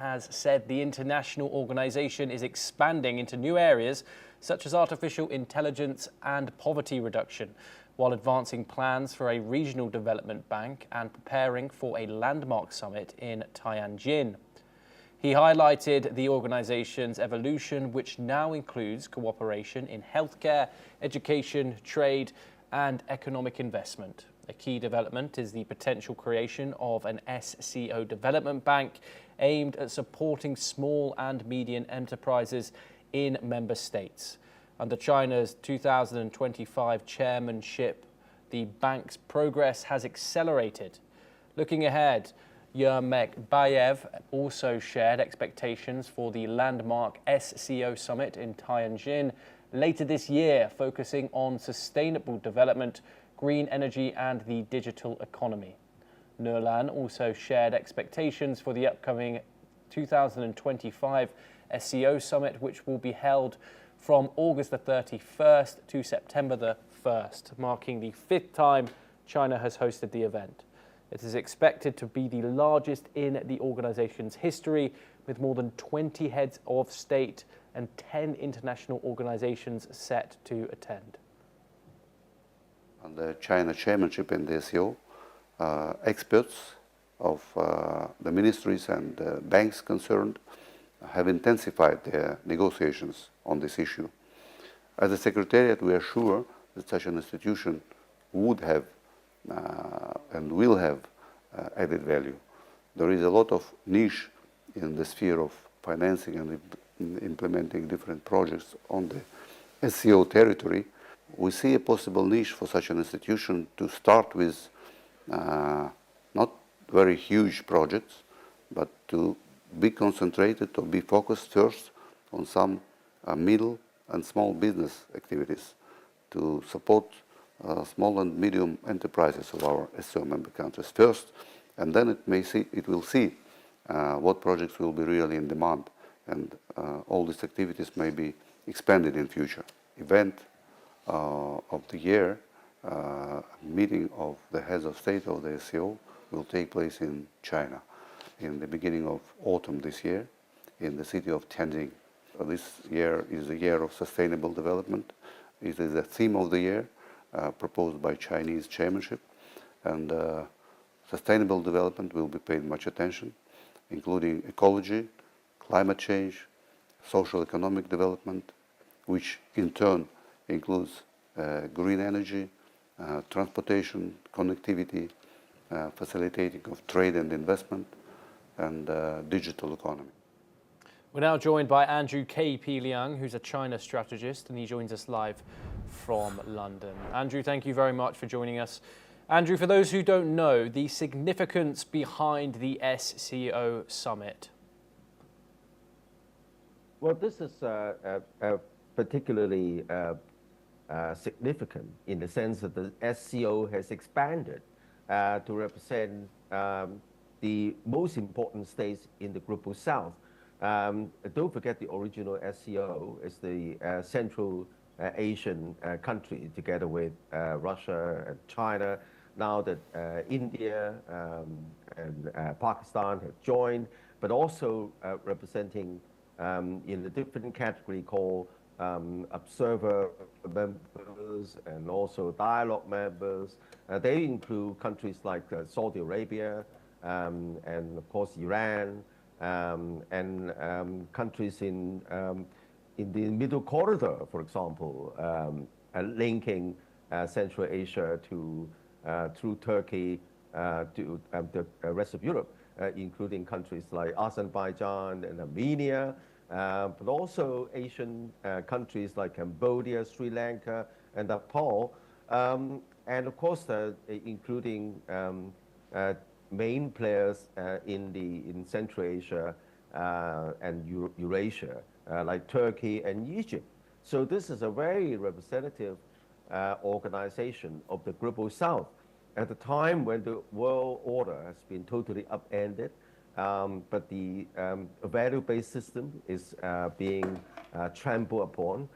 has said the international organization is expanding into new areas such as artificial intelligence and poverty reduction, while advancing plans for a regional development bank and preparing for a landmark summit in Tianjin. He highlighted the organization's evolution, which now includes cooperation in healthcare, education, trade, and economic investment. A key development is the potential creation of an SCO development bank aimed at supporting small and medium enterprises in member states. Under China's 2025 chairmanship, the bank's progress has accelerated. Looking ahead, Yermakbayev also shared expectations for the landmark SCO summit in Tianjin later this year, focusing on sustainable development, green energy and the digital economy. Nurlan also shared expectations for the upcoming 2025 SCO summit, which will be held from August the 31st to September the 1st, marking the 5th time China has hosted the event. It is expected to be the largest in the organization's history, with more than 20 heads of state and 10 international organizations set to attend. On the China chairmanship in the SCO, experts of the ministries and banks concerned have intensified their negotiations on this issue. As a Secretariat, we are sure that such an institution would have and will have added value. There is a lot of niche in the sphere of financing and implementing different projects on the SCO territory. We see a possible niche for such an institution to start with not very huge projects, but to be concentrated or be focused first on some middle and small business activities to support small and medium enterprises of our SCO member countries first, and then it will see what projects will be really in demand, and all these activities may be expanded in future. Event of the year, meeting of the heads of state of the SCO will take place in China in the beginning of autumn this year in the city of Tianjin. This year is the year of sustainable development. It is the theme of the year proposed by Chinese chairmanship, and sustainable development will be paid much attention, including ecology, climate change, social economic development, which in turn includes green energy, transportation, connectivity, facilitating of trade and investment, and digital economy. We're now joined by Andrew K.P. Liang, who's a China strategist, and he joins us live from London. Andrew, thank you very much for joining us. Andrew, for those who don't know, the significance behind the SCO summit. Well, this is particularly significant in the sense that the SCO has expanded to represent the most important states in the Global South. Don't forget the original SCO is the Central Asian country together with Russia and China. Now that India and Pakistan have joined, but also representing in a different category called observer members and also dialogue members. They include countries like Saudi Arabia and of course Iran and countries in the Middle Corridor, for example, linking Central Asia to through Turkey to the rest of Europe, including countries like Azerbaijan and Armenia, but also Asian countries like Cambodia, Sri Lanka, and Nepal, and of course including main players in Central Asia and Eurasia, like Turkey and Egypt. So this is a very representative organization of the Global South at the time when the world order has been totally upended, but the value-based system is being trampled upon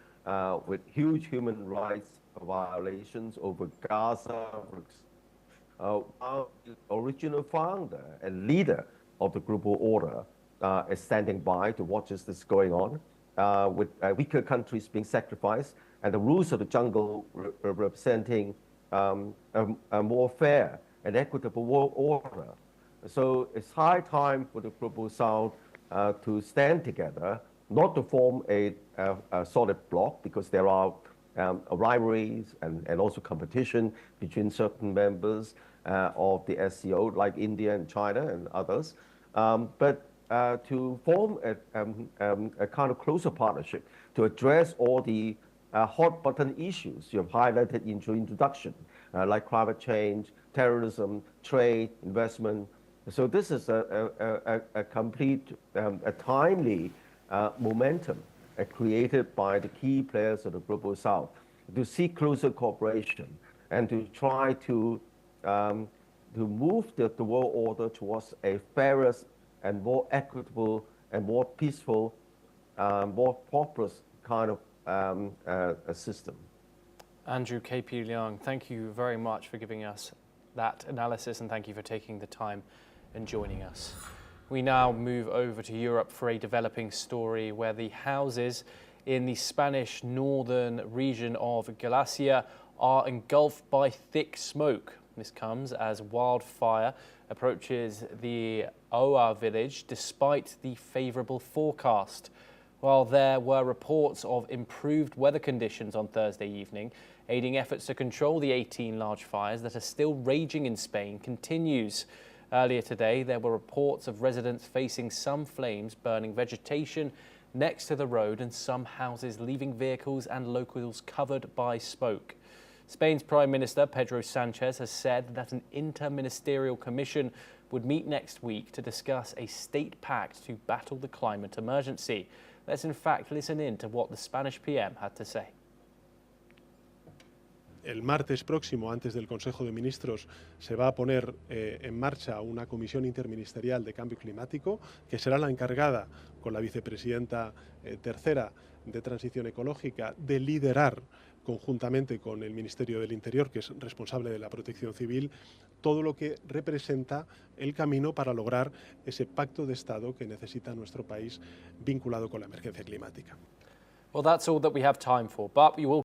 with huge human rights violations over Gaza. Our original founder and leader of the global order, is standing by to watch this going on, with weaker countries being sacrificed, and the rules of the jungle representing a more fair and equitable world order. So it's high time for the Global South to stand together, not to form a solid bloc, because there are rivalries and also competition between certain members of the SCO, like India and China and others, but to form a kind of closer partnership to address all the hot button issues you have highlighted in your introduction, like climate change, terrorism, trade, investment. So this is a complete, a timely momentum created by the key players of the Global South to seek closer cooperation and to try to move the world order towards a fairer and more equitable and more peaceful, more prosperous kind of a system. Andrew KP Leung, thank you very much for giving us that analysis, and thank you for taking the time and joining us. We now move over to Europe for a developing story where the houses in the Spanish northern region of Galicia are engulfed by thick smoke. This comes as wildfire approaches the Oa village despite the favourable forecast. While there were reports of improved weather conditions on Thursday evening, aiding efforts to control the 18 large fires that are still raging in Spain continues. Earlier today, there were reports of residents facing some flames burning vegetation next to the road and some houses leaving vehicles and locals covered by smoke. Spain's Prime Minister Pedro Sanchez has said that an interministerial commission would meet next week to discuss a state pact to battle the climate emergency. Let's in fact listen in to what the Spanish PM had to say. El martes próximo, antes del Consejo de Ministros, se va a poner en marcha una comisión interministerial de cambio climático, que será la encargada, con la vicepresidenta tercera de Transición Ecológica, de liderar conjuntamente con el Ministerio del Interior, que es responsable de la protección civil, todo lo que representa el camino para lograr ese pacto de Estado que necesita nuestro país vinculado con la emergencia climática. Well, that's all that we have time for, but we will